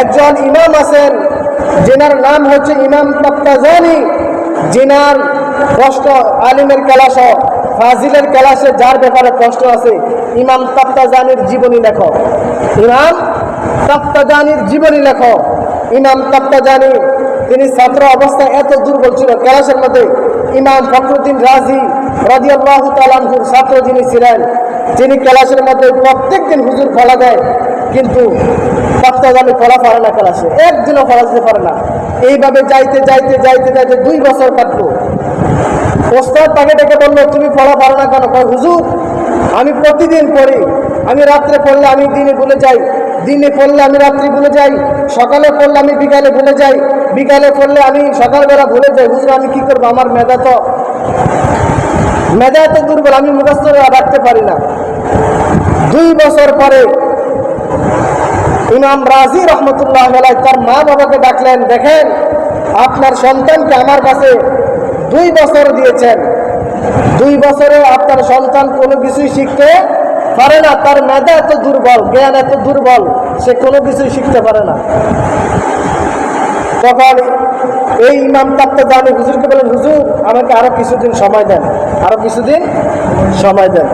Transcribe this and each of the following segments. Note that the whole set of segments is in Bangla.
একজন ইমাম আছেন যেনার নাম হচ্ছে ইমাম তাফতাজানি, যিনার প্রশ্ন আলিমের ক্লাস ফাজিলের ক্লাসে যার ব্যাপারে প্রশ্ন আছে ইমাম তাফতাজানির জীবনী লেখো। ইমাম তাফতাজানির জীবনী লেখো। ইমাম তাফতাজানি তিনি ছাত্র অবস্থায় এত দুর্বল ছিল, ক্লাসের মধ্যে ইমাম ফখরুদ্দিন রাজি রাদিয়াল্লাহু তাআলা আনহুর ছাত্র যিনি ছিলেন, যিনি ক্লাসের মধ্যে প্রত্যেক দিন হুজুর ফলা দেয়, কিন্তু তাফতাজানি ফলা পারে না, ক্লাসে একদিনও ফলা দিতে পারে না। এইভাবে যাইতে যাইতে যাইতে যাইতে 2 বছর কাটলো। ওস্তাদ তাকে ডেকে বললো, তুমি পড়া পারো না কেন? কয়, হুজুর আমি প্রতিদিন পড়ি, আমি রাত্রে পড়লে আমি দিনে ভুলে যাই, দিনে পড়লে আমি রাত্রি ভুলে যাই, সকালে পড়লে আমি বিকালে ভুলে যাই, বিকালে পড়লে আমি সকালবেলা ভুলে যাই। হুজুর আমি কি করবো? আমার মেধা এত দুর্বল, আমি মুখস্থ রাখতে পারি না। 2 বছর পরে ইমাম রাজি রহমতুল্লাহ আলাইহি তার মা বাবাকে ডাকলেন, দেখেন আপনার সন্তানকে আমার কাছে 2 বছর দিয়েছেন, 2 বছরে আপনার সন্তান কোনো কিছুই শিখতে পারে না, তার মেধা এত দুর্বল, জ্ঞান এত দুর্বল, সে কোনো কিছুই শিখতে পারে না। তখন এই ইমাম তাফতাজানি হুজুরকে বলেন, হুজুর আমাকে আরো কিছুদিন সময় দেন, আরো কিছুদিন সময় দেন।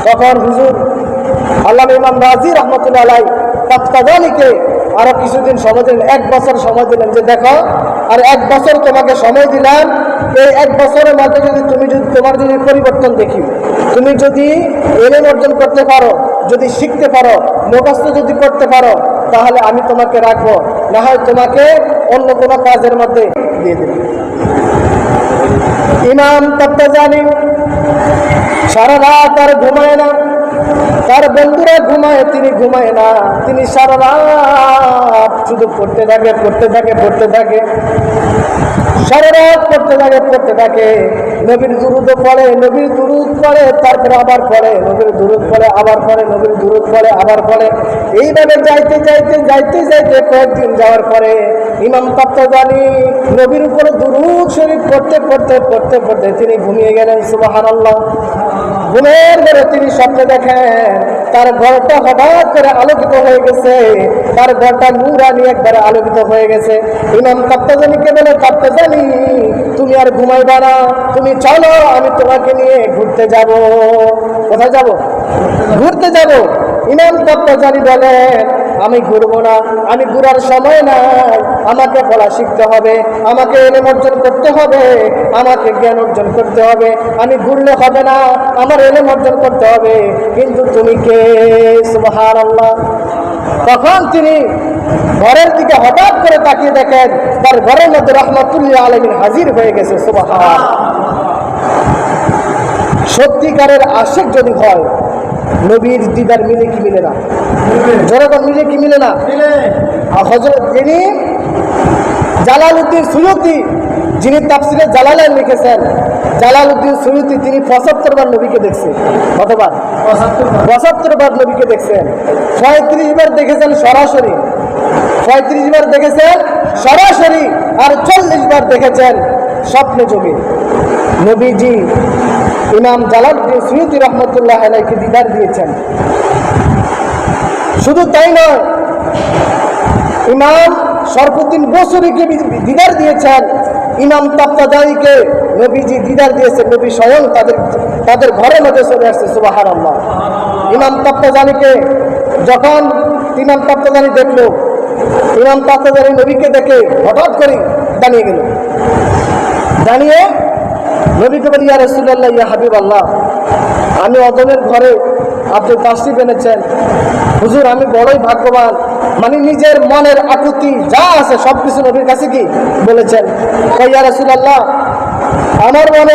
তখন হুজুর আল্লামা ইমাম রাজি রহমতুল্লাহ আলাইহি তাফতাজানিকে আরো কিছুদিন সময় দিলেন, 1 বছর সময় দিলেন, যে দেখো আর 1 বছর তোমাকে সময় দিলাম, এই 1 বছরের মধ্যে যদি তোমার যদি পরিবর্তন দেখি, তুমি যদি ইলম অর্জন করতে পারো, যদি শিখতে পারো, মুখস্থ যদি করতে পারো, তাহলে আমি তোমাকে রাখবো, না হয় তোমাকে অন্য কোনো কাজের মধ্যে দিয়ে দেব। ইমাম তাফতাজানি সারা রাত আর ঘুমায় না, তার বন্ধুরা ঘুমায়, তিনি ঘুমায় না, তিনি সারা রাত শুধু পড়তে থাকে, সারা রাত পড়তে থাকে। নবীর দুরুদ পড়ে, তারপরে আবার পড়ে, নবীর দুরুদ পড়ে, আবার পড়ে, নবীর দুরুদ পড়ে, আবার পড়ে। এইভাবে যাইতে কয়েকদিন যাওয়ার পরে ইমাম তাফতাজানি নবীর উপরে দুরুদ শরীফ পড়তে তিনি ঘুমিয়ে গেলেন। সুবহানাল্লাহ। ঘুমের ঘরে তিনি স্বপ্নে দেখেন তার ঘরটা হঠাৎ করে আলোকিত হয়ে গেছে, তার ঘরটা নূরানি একবারে আলোকিত হয়ে গেছে। ইমাম তাফতাজানিকে বলে, তাফতাজানি তুমি আর ঘুমাইবা না, তুমি চলো আমি তোমাকে নিয়ে ঘুরতে যাব। কোথায় যাব? ঘুরতে যাব। ইমাম তাফতাজানি বলেন, আমি ঘুরবো না, আমি ঘুরার সময় নাই, আমাকে পড়া শিখতে হবে, আমাকে ইলম অর্জন করতে হবে, আমাকে জ্ঞান অর্জন করতে হবে, আমি ঘুরলে হবে না, আমার ইলম অর্জন করতে হবে। কিন্তু তুমি কে? সুবহানাল্লাহ। তখন তিনি ঘরের দিকে হঠাৎ করে তাকিয়ে দেখেন তার ঘরের মধ্যে রাহমাতুল্লিল আলামিন হাজির হয়ে গেছে। সুবহানাল্লাহ। সত্যিকারের আশিক যদি হয়, নবীর দিদার মিলে কি মিলে না? জনগণ মিলে কি মিলে না? হযরত যিনি জালালউদ্দিন সুয়ুতি, যিনি তাফসিরে জালালাইন লিখেছেন, জালালউদ্দিন সুয়ুতি তিনি 75 বার নবীকে দেখছেন। কতবার? 75 বার নবীকে দেখছেন। 35 বার দেখেছেন সরাসরি, 35 বার দেখেছেন সরাসরি, আর 40 বার দেখেছেন স্বপ্নে যোগে। নবীজি ইমাম জালালউদ্দিন সুয়ুতি রহমতুল্লাহ আলাইহিকে দিদার দিয়েছেন। শুধু তাই নয়, ইমাম শরফুদ্দিন বসরিকে দিদার দিয়েছেন। ইমাম তাফতাজানিকে নবীজি দিদার দিয়েছেন, নবী স্বয়ং তাদের ঘরের মধ্যে চলে আসছে। সুবহানাল্লাহ। ইমাম তাফতাজানিকে যখন ইমাম তাফতাজানি দেখলো, ইমাম তাফতাজানি নবীকে দেখে হঠাৎ করে দাঁড়িয়ে গেল, দাঁড়িয়ে নবীকে বলি, ইয়া রাসূলুল্লাহ, ইয়া হাবিবাল্লাহ, আমি অদমের ঘরে আপনি তাশরিফ এনেছেন, হুজুর আমি বড়ই ভাগ্যবান। মানে নিজের মনের আকুতি যা আছে সবকিছু নবীর কাছে কি বলেছেন। ইয়া রাসূলুল্লাহ, আমার মনে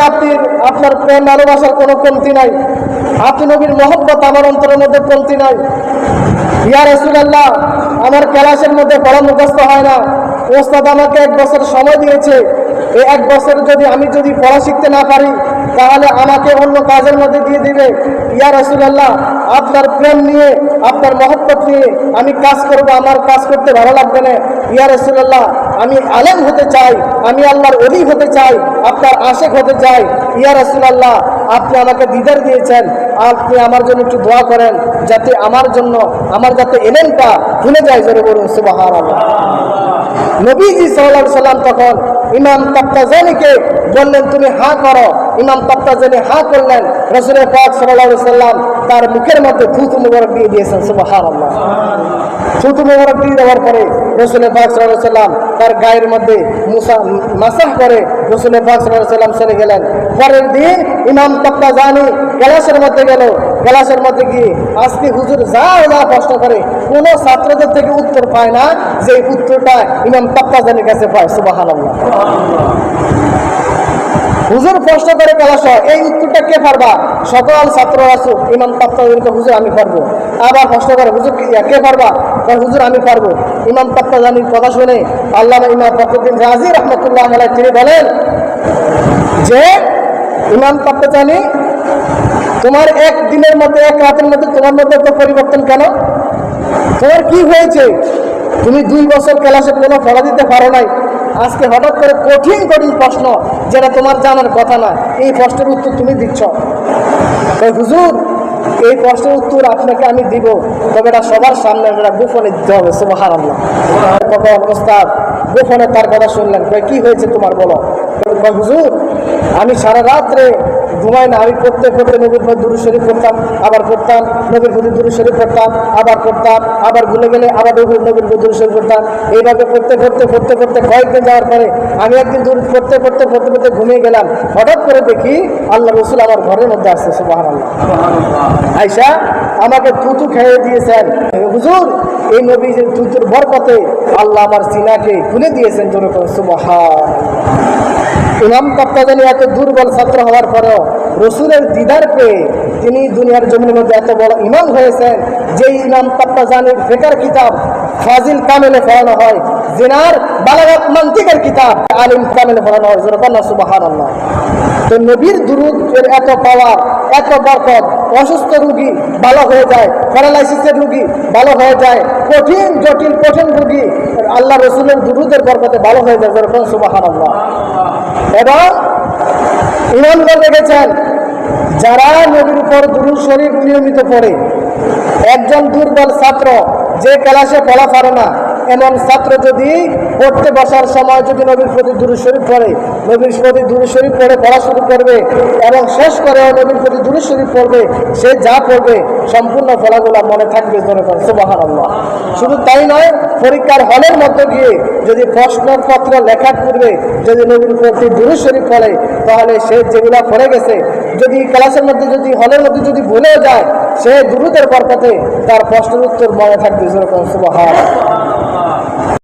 আপনার প্রেম ভালোবাসার কোনো কমতি নাই, আপনি নবীর মহব্বত আমার অন্তরের মধ্যে কমতি নাই। ইয়া রাসূলুল্লাহ, আমার ক্লাসের মধ্যে পড়া মুখস্থ হয় না, ওস্তাদ আমাকে 1 বছর সময় দিয়েছে, এই 1 বছর আমি যদি পড়া শিখতে না পারি তাহলে আমাকে অন্য কাজের মধ্যে দিয়ে দিবে। ইয়া রাসূলুল্লাহ, আপনার প্রেম নিয়ে, আপনার মহব্বত নিয়ে আমি কাজ করব, আমার কাজ করতে ভালো লাগবে না। ইয়া রাসূলুল্লাহ, আমি আলেম হতে চাই, আমি আল্লাহর ওলি হতে চাই, আপনার আশিক হতে চাই। ইয়া রাসূলুল্লাহ, আপনি আমাকে দিদার দিয়েছেন, আপনি আমার জন্য একটু দোয়া করেন যাতে আমার জন্য আমার যাতে এলেমটা ভুলে যায়। জোরে বলুন সুবহানাল্লাহ। নবীজি সাল্লাল্লাহু আলাইহি সাল্লাম তখন ইমাম তাবতাজানিকে বললেন তুমি হা করো। ইমাম তাবতাজানি হা করলেন। রাসূল পাক সাল্লাল্লাহু আলাইহি সাল্লাম তার মুখের মধ্যে থুতু মুবারক দিয়ে দিয়েছেন। সুবহানাল্লাহ। থুতু মুবারক দিয়ে দেওয়ার পরে রাসূল পাক সাল্লাল্লাহু আলাইহি সাল্লাম তার গায়ের মধ্যে মাসাহ করে রাসূল পাক সাল্লাল্লাহু আলাইহি সাল্লাম চলে গেলেন। পরের দিন ইমাম তাবতাজানি ক্লাসের মধ্যে গেল। ক্লাসের মধ্যে গিয়ে আজকে হুজুর যা প্রশ্ন করে কোনো ছাত্রদের থেকে উত্তর পায় না, যে উত্তরটা ইমাম তাবতাজানির কাছে পায়। সুবহানাল্লাহ। হুজুর প্রশ্ন করে ক্লাসে, এই উত্তরটা কে পারবা? সকল ছাত্ররা আসুক। ইমাম তাবতাজানিকে হুজুর আমি পারবো। আবার প্রশ্ন করে হুজুর কে পারবা? হুজুর আমি পারবো। ইমাম তাবতাজানির কথা শুনে আল্লামা ইমাম ফখরুদ্দিন রাজি রাহমাতুল্লাহ আলাইহি তিনি বলেন যে ইমাম তাবতাজানি, তোমার এক দিনের মধ্যে এক রাতের মধ্যে তোমার মধ্যে তো পরিবর্তন কেন? তোমার কি হয়েছে? তুমি 2 বছর ক্লাসে কোনো পড়া দিতে পারো নাই, আজকে হঠাৎ করে কঠিন কঠিন প্রশ্ন যেটা তোমার জানার কথা না, এই প্রশ্নের উত্তর তুমি দিচ্ছ। হুজুর এই প্রশ্নের উত্তর আপনাকে আমি দিব, তবে এটা সবার সামনে এটা গোপনে দিতে হবে। সুবহানাল্লাহ। তখন ওস্তাদ গোপনে তার কথা শুনলেন। কি হয়েছে তোমার বলো? হুজুর আমি সারা রাত্রে ঘুমাই না, আমি পড়তে পড়তে নবীর প্রতি দুরূদ শরীফ পড়তাম, আবার পড়তাম, নবীর প্রতি দুরূদ শরীফ পড়তাম, আবার পড়তাম, আবার ভুলে গেলে আবার নবীর প্রতি দুরূদ শরীফ পড়তাম। এইভাবে পড়তে পড়তে পড়তে পড়তে কয়েকদিন যাওয়ার পরে আমি একদিন দুরূদ পড়তে পড়তে পড়তে পড়তে ঘুমিয়ে গেলাম। হঠাৎ করে দেখি আল্লাহ রাসূল আমার ঘরের মধ্যে আসছে। সুবহানাল্লাহ। আয়েশা আমাকে থুতু খেয়ে দিয়েছেন। হুজুর এই নবীর থুতুর বরকতে আল্লাহ আমার সিনাকে খুলে দিয়েছেন। জোরে করে সুবহানাল্লাহ। ইমাম তাবতাজানি এত দুর্বল ছাত্র হওয়ার পরেও রসুলের দিদার পেয়ে তিনি দুনিয়ার জমিনের মধ্যে এত বড় ইমাম হয়েছেন। যে ইমাম তাবতাজানির ফিকর কিতাব ফাজিল কামেলে পড়ানো হয়, জিনার বালাগাত মানতিকের কিতাব আলিম কামেলে পড়ানো হয়। সুবহানাল্লাহ। তো নবীর দুরূদ এর এত পাওয়ার, এত বরকত, অসুস্থ রোগী ভালো হয়ে যায়, প্যারালাইসিসের রোগী ভালো হয়ে যায়, কঠিন জটিল কঠিন রোগী আল্লাহ রসুলের দুরূদের বরকতে ভালো হয়ে যায়। সুবহানাল্লাহ। এবং ইমামগণ দেখেছেন যারা নবীর উপর দুরূদ শরীফ নিয়মিত পড়ে, একজন দুর্বল ছাত্র যে ক্লাসে পড়া পারে না এমন ছাত্র যদি পড়তে বসার সময় যদি নবীর প্রতি দুরূদ শরীফ পড়ে, নবীর প্রতি দুরূদ শরীফ পড়ে পড়া শুরু করবে এবং শেষ করে নবীর প্রতি দুরূদ শরীফ পড়বে, সে যা পড়বে সম্পূর্ণ ফলাগুলো মনে থাকবে। সুবহানাল্লাহ। শুধু তাই নয়, পরীক্ষার হলের মধ্যে গিয়ে যদি প্রশ্নপত্র লেখার পূর্বে যদি নবীর প্রতি দুরূদ শরীফ পড়ে, তাহলে সে যেগুলো পড়ে গেছে যদি ক্লাসের মধ্যে যদি হলের মধ্যে যদি ভুলে যায়, সে দুরূদের বরকতে তার প্রশ্নের উত্তর মনে থাকবে। সুবহানাল্লাহ।